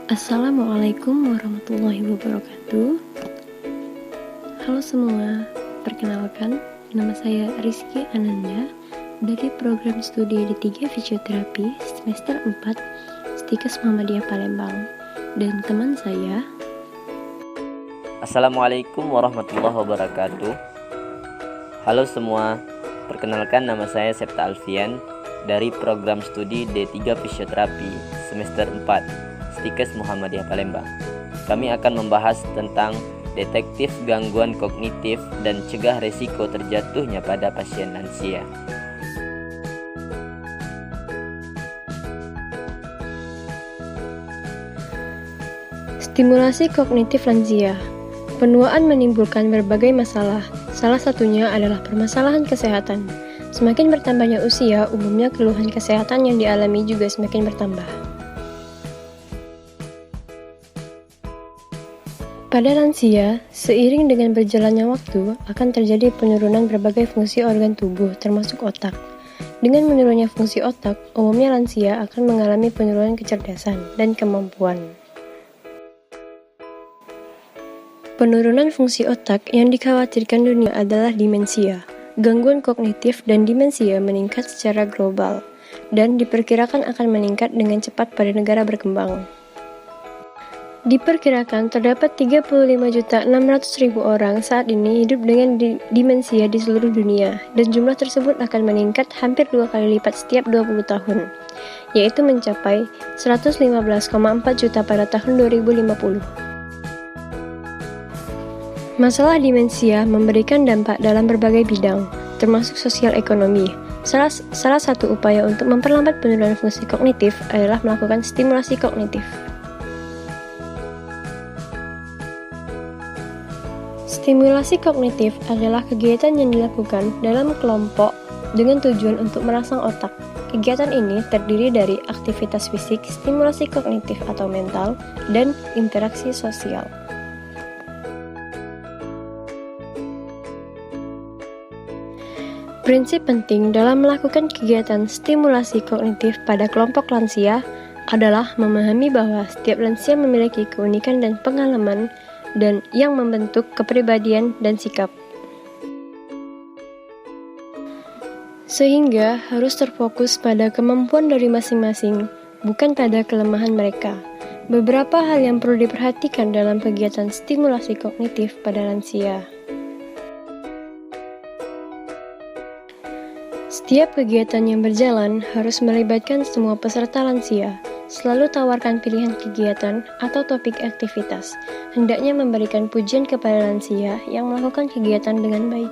Assalamualaikum warahmatullahi wabarakatuh. Halo semua, perkenalkan nama saya Rizky Ananda dari program studi D3 Fisioterapi semester 4 Stikes Muhammadiyah Palembang, dan teman saya. Assalamualaikum warahmatullahi wabarakatuh. Halo semua, perkenalkan nama saya Septa Alfian dari program studi D3 Fisioterapi semester 4 Stikes Muhammadiyah Palembang. Kami akan membahas tentang detektif gangguan kognitif dan cegah resiko terjatuhnya pada pasien lansia. Stimulasi kognitif lansia. Penuaan menimbulkan berbagai masalah, salah satunya adalah permasalahan kesehatan. Semakin bertambahnya usia, umumnya keluhan kesehatan yang dialami juga semakin bertambah. Pada lansia, seiring dengan berjalannya waktu, akan terjadi penurunan berbagai fungsi organ tubuh, termasuk otak. Dengan menurunnya fungsi otak, umumnya lansia akan mengalami penurunan kecerdasan dan kemampuan. Penurunan fungsi otak yang dikhawatirkan dunia adalah demensia. Gangguan kognitif dan demensia meningkat secara global, dan diperkirakan akan meningkat dengan cepat pada negara berkembang. Diperkirakan terdapat 35.600.000 orang saat ini hidup dengan demensia di seluruh dunia, dan jumlah tersebut akan meningkat hampir 2 kali lipat setiap 20 tahun, yaitu mencapai 115,4 juta pada tahun 2050. Masalah demensia memberikan dampak dalam berbagai bidang, termasuk sosial ekonomi. Salah satu upaya untuk memperlambat penurunan fungsi kognitif adalah melakukan stimulasi kognitif. Stimulasi kognitif adalah kegiatan yang dilakukan dalam kelompok dengan tujuan untuk merangsang otak. Kegiatan ini terdiri dari aktivitas fisik, stimulasi kognitif atau mental, dan interaksi sosial. Prinsip penting dalam melakukan kegiatan stimulasi kognitif pada kelompok lansia adalah memahami bahwa setiap lansia memiliki keunikan dan pengalaman dan yang membentuk kepribadian dan sikap. Sehingga harus terfokus pada kemampuan dari masing-masing, bukan pada kelemahan mereka. Beberapa hal yang perlu diperhatikan dalam kegiatan stimulasi kognitif pada lansia. Setiap kegiatan yang berjalan harus melibatkan semua peserta lansia. Selalu tawarkan pilihan kegiatan atau topik aktivitas. Hendaknya memberikan pujian kepada lansia yang melakukan kegiatan dengan baik.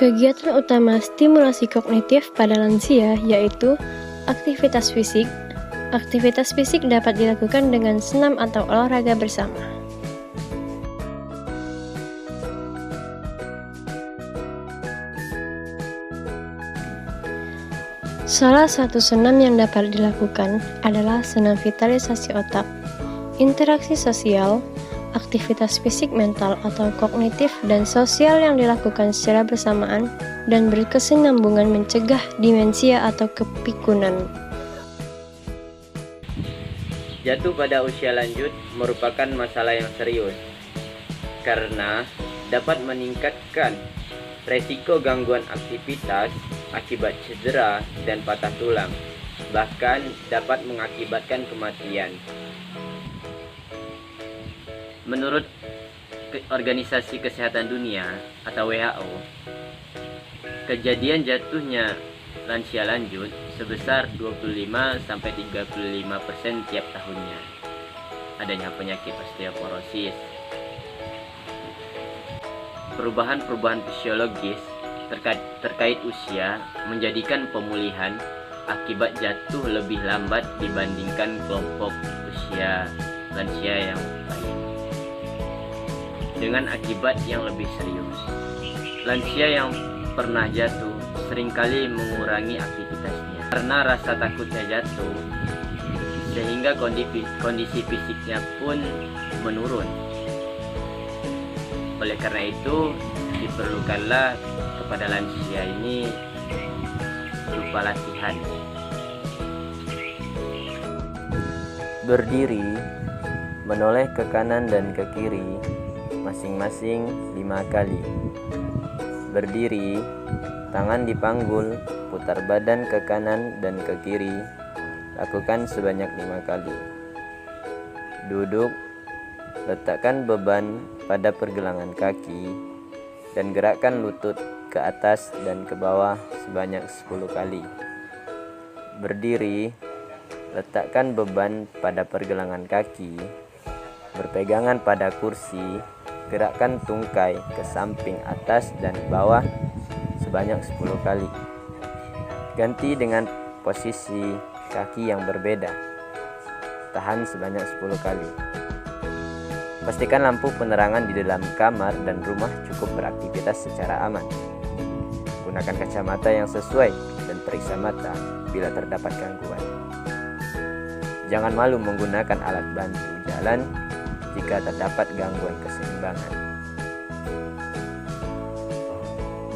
Kegiatan utama stimulasi kognitif pada lansia yaitu aktivitas fisik. Aktivitas fisik dapat dilakukan dengan senam atau olahraga bersama. Salah satu senam yang dapat dilakukan adalah senam vitalisasi otak, interaksi sosial, aktivitas fisik mental atau kognitif dan sosial yang dilakukan secara bersamaan dan berkesinambungan mencegah demensia atau kepikunan. Jatuh pada usia lanjut merupakan masalah yang serius karena dapat meningkatkan resiko gangguan aktivitas akibat cedera dan patah tulang, bahkan dapat mengakibatkan kematian. Menurut Organisasi Kesehatan Dunia atau WHO, kejadian jatuhnya lansia lanjut sebesar 25-35% tiap tahunnya. Adanya penyakit osteoporosis. Perubahan-perubahan fisiologis terkait usia menjadikan pemulihan akibat jatuh lebih lambat dibandingkan kelompok usia lansia yang lain, dengan akibat yang lebih serius. Lansia yang pernah jatuh seringkali mengurangi aktivitasnya karena rasa takutnya jatuh, sehingga kondisi fisiknya pun menurun. Oleh karena itu, diperlukanlah kepada lansia ini berupa latihan Berdiri, menoleh ke kanan dan ke kiri, masing-masing 5 kali. Berdiri, tangan dipanggul, putar badan ke kanan dan ke kiri, lakukan sebanyak 5 kali. Duduk, letakkan beban pada pergelangan kaki, dan gerakkan lutut ke atas dan ke bawah sebanyak 10 kali. Berdiri, letakkan beban pada pergelangan kaki, berpegangan pada kursi, gerakkan tungkai ke samping atas dan bawah sebanyak 10 kali. Ganti dengan posisi kaki yang berbeda. Tahan sebanyak 10 kali. Pastikan lampu penerangan di dalam kamar dan rumah cukup beraktivitas secara aman. Gunakan kacamata yang sesuai dan periksa mata bila terdapat gangguan. Jangan malu menggunakan alat bantu jalan jika terdapat gangguan keseimbangan.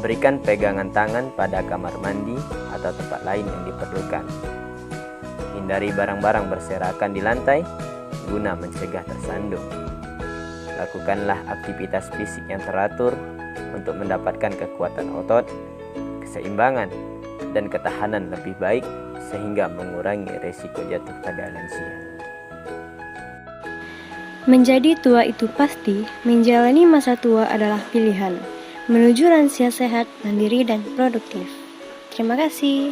Berikan pegangan tangan pada kamar mandi atau tempat lain yang diperlukan. Hindari barang-barang berserakan di lantai guna mencegah tersandung. Lakukanlah aktivitas fisik yang teratur untuk mendapatkan kekuatan otot, keseimbangan, dan ketahanan lebih baik sehingga mengurangi resiko jatuh pada lansia. Menjadi tua itu pasti, menjalani masa tua adalah pilihan menuju lansia sehat, mandiri, dan produktif. Terima kasih.